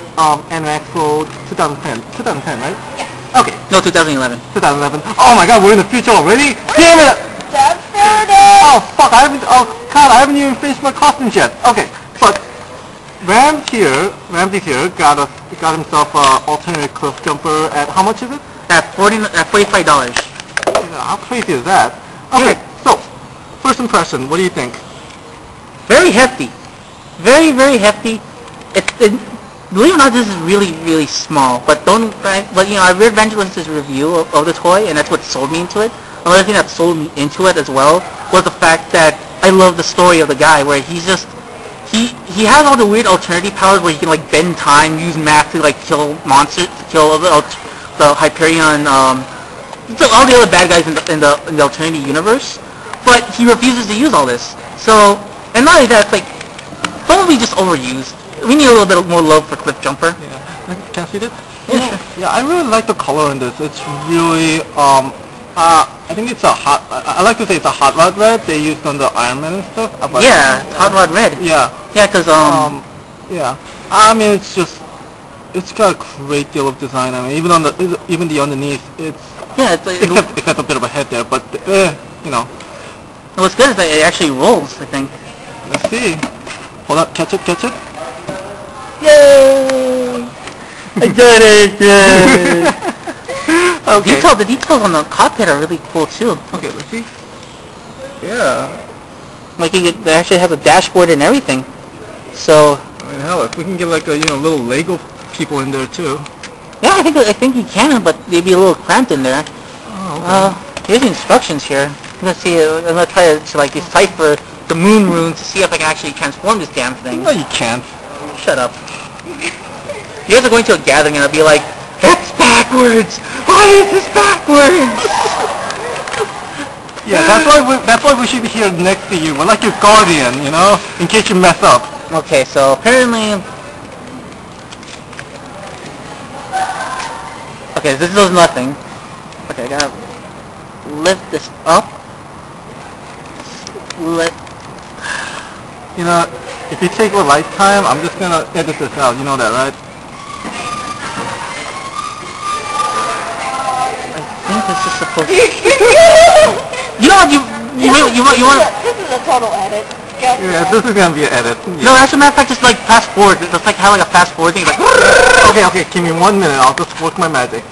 with Anime Expo 2010. 2010, right? Yeah. Okay. No, 2011. 2011. Oh my God, we're in the future already. Damn it! Oh fuck! Oh God, I haven't even finished my costumes yet. Okay, but Ramses here got himself a Alternity Cliffjumper at how much is it? At $45. How crazy is that? Okay, so first impression, what do you think? Very hefty. Very, very hefty. Believe it or not, this is really, really small. But you know, I read Vangelis's review of the toy, and that's what sold me into it. Another thing that sold me into it as well was the fact that I love the story of the guy, where he's just he has all the weird alternative powers where he can like bend time, use math to like kill monsters, kill the Hyperion, all the other bad guys in the alternative universe. But he refuses to use all this. So, and not only that, it's like probably just overused. We need a little bit more love for Cliffjumper. Yeah, can I see this? Yeah, sure. Yeah, I really like the color in this. It's really I think it's I like to say it's a hot rod red they used on the Iron Man and stuff. Yeah, hot rod red. Yeah. Yeah, because yeah. I mean, it's got a great deal of design. I mean, even the underneath, except a bit of a head there, but you know. What's good is that it actually rolls, I think. Let's see. Hold on, catch it. Yay! I did it! Yay! Okay. The details on the cockpit are really cool too. Okay, let's see. Yeah. Like it actually has a dashboard and everything. So. I mean, hell, if we can get like a little Lego people in there too. Yeah, I think you can, but they'd be a little cramped in there. Oh, okay. Here's the instructions here. I'm gonna try to like decipher the moon runes to see if I can actually transform this damn thing. No, you can't. Shut up. You guys are going to a gathering and I'll be like, it's backwards! Why is this backwards? Yeah, that's why we should be here next to you. We're like your guardian, you know, in case you mess up. Okay, so apparently... Okay, this does nothing. Okay, I gotta lift this up. You know, if you take a lifetime, I'm just gonna edit this out. You know that, right? I think this is supposed to... You know what, you want... This is a total edit. Yeah, this is gonna be an edit. Yeah. No, as a matter of fact, just like fast forward. Just like have like a fast forward thing. Like... Okay, give me 1 minute. I'll just work my magic.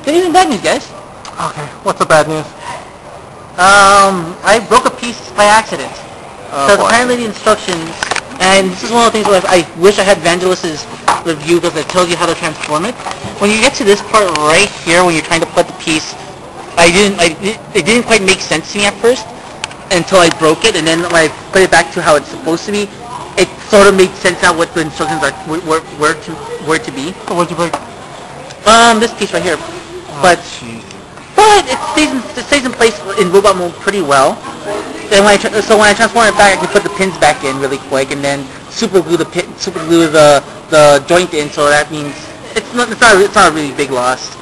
Good evening, bad news, guys. Okay, what's the bad news? I broke a piece by accident. Because apparently the instructions, and this is one of the things where I wish I had Vangelis's review because it tells you how to transform it. When you get to this part right here, when you're trying to put the piece, it didn't quite make sense to me at first until I broke it, and then when I put it back to how it's supposed to be, it sort of made sense now what the instructions are were to be. So what'd you break? This piece right here. Oh, but geez. it stays in place in robot mode pretty well. Then when I transform it back, I can put the pins back in really quick, and then super glue the joint in. So that means it's not a really big loss.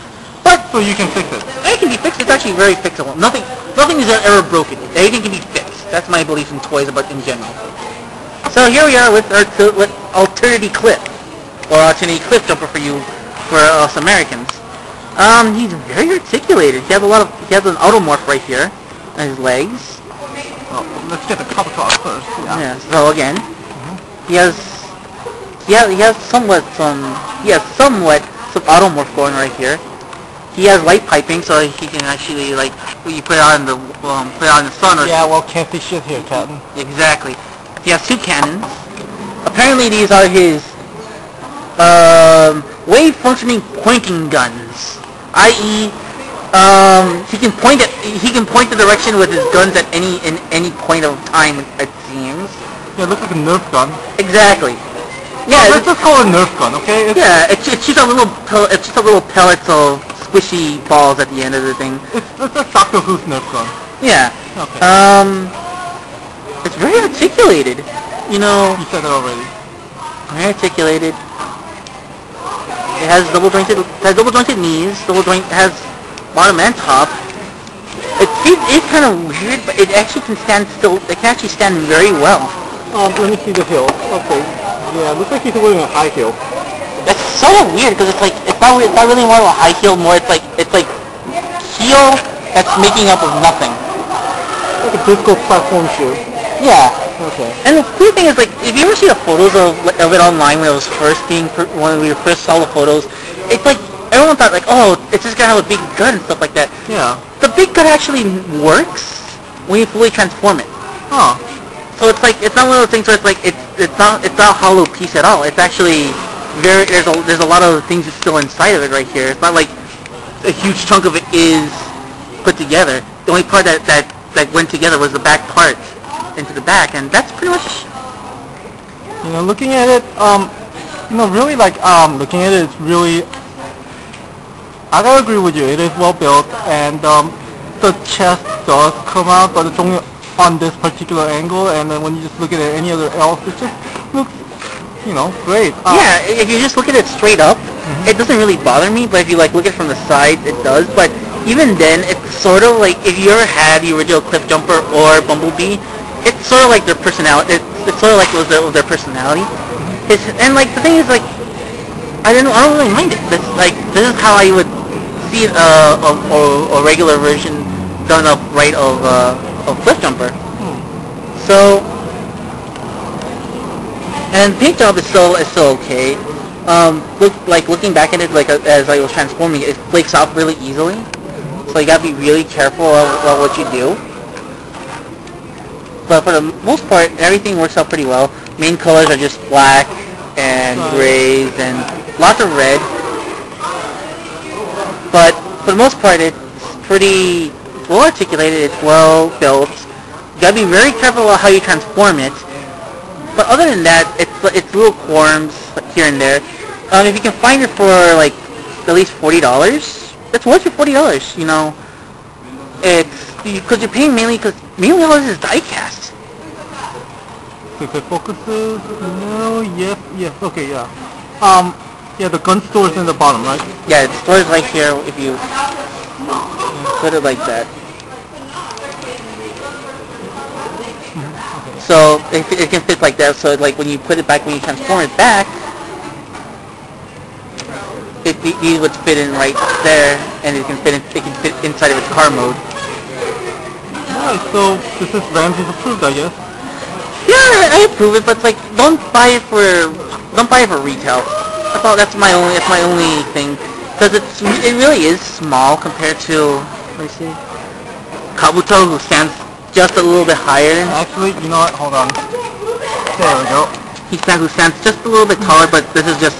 But So you can fix it. it can be fixed. It's actually very fixable. Nothing is ever broken. Everything can be fixed. That's my belief in toys about in general. So here we are with Alternity Cliff, or Alternity Cliffjumper for us Americans. He's very articulated. He has an automorph right here on his legs. Oh, let's get the cover car first. Yeah. So again, he has somewhat some automorph going right here. He has light piping, so he can actually like you put it on the sun. Or Yeah, well, can't see shit here, Captain. Exactly. He has 2 cannons. Apparently these are his wave-functioning pointing guns, i.e., he can point the direction with his guns at any point of time. It seems. Yeah, it looks like a Nerf gun. Exactly. Yeah. Let's just call it a Nerf gun, okay? It shoots out little pellets of squishy balls at the end of the thing. It's a Doctor Who's Nerf gun. Yeah. Okay. It's very articulated. You know. You said it already. Very articulated. It has double jointed knees. Has bottom and top. It's kind of weird, but it actually can stand still. It can actually stand very well. Let me see the heel. Okay. Yeah, looks like he's wearing a high heel. That's sort of weird because it's not really more of a high heel. More it's like heel that's making up of nothing. Like a disco platform shoe. Yeah. Okay. And the cool thing is, like, if you ever see the photos of it online when we first saw the photos, it's like everyone thought like, oh, it's just gonna have a big gut and stuff like that. Yeah. The big gut actually works when you fully transform it. Huh. So it's like, it's not one of those things where it's like it's not a hollow piece at all. It's actually there's a lot of things that's still inside of it right here. It's not like a huge chunk of it is put together. The only part that went together was the back part into the back, and that's pretty much. You know, looking at it, really like looking at it, it's really. I gotta agree with you. It is well built, and the chest does come out, but it's only on this particular angle. And then when you just look at it any other else, it just looks, great. Yeah, if you just look at it straight up, it doesn't really bother me. But if you like look at it from the side, it does. But even then, it's sort of like if you ever had the original Cliffjumper or Bumblebee, it's sort of like their personality. It's sort of like it was their personality. And like the thing is, like, I don't really mind it. This is how I would see a regular version done up right of Cliffjumper. So, and paint job is still okay. Looking back at it, as I was transforming it, it flakes off really easily. So you gotta be really careful about what you do. But for the most part, everything works out pretty well. Main colors are just black and grays and lots of red. But for the most part, it's pretty well articulated. It's well built. You gotta be very careful about how you transform it. But other than that, it's little quorums here and there. If you can find it for like at least $40, it's worth your $40. It's because you're paying mainly all this is die cast. If it focuses, no, yes, okay, yeah. Yeah, the gun store is in the bottom, right? Yeah, the store is right here if you put it like that. Okay. So it can fit like that. So like when you put it back, when you transform it back, these would fit in right there, and it can fit inside of its car mode. Alright, so this is Ramses approved, I guess. Yeah, I approve it, but like don't buy it for retail. That's my only thing, because it really is small compared to, let me see, Kabuto, who stands just a little bit higher than. Actually, you know what? Hold on. There we go. Who stands just a little bit taller, but this is just.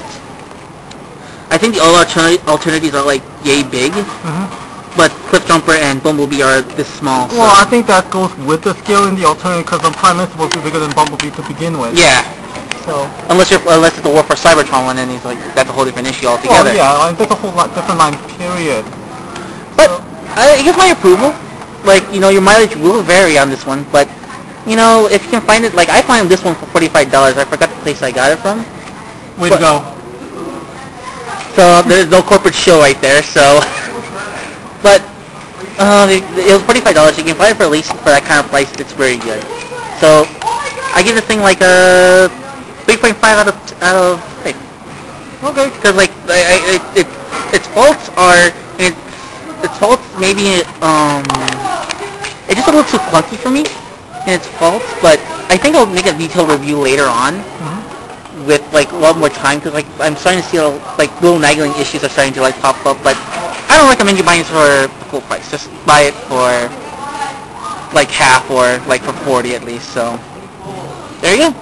I think the all alternatives are like yay big, but Cliffjumper and Bumblebee are this small. So. Well, I think that goes with the scale in the alternative, because the Prime is supposed to be bigger than Bumblebee to begin with. Yeah. So. Unless it's the War for Cybertron one, and he's like that's a whole different issue altogether. Well, yeah, that's a whole lot different line. Period. But I give my approval. Like, your mileage will vary on this one, but if you can find it, like I found this one for $45. I forgot the place I got it from. Way to go. So there's no corporate show right there. So, but it was $45. You can find it for at least for that kind of price. It's very good. So I give this thing like a 3.5 out of 5. Okay. Because like its faults are its faults maybe it's just a little too clunky for me in its faults. But I think I'll make a detailed review later on. With like a lot more time, because like I'm starting to see like little nagging issues are starting to like pop up, but I don't recommend you buying it for full price. Just buy it for like half or like for $40 at least. So there you go.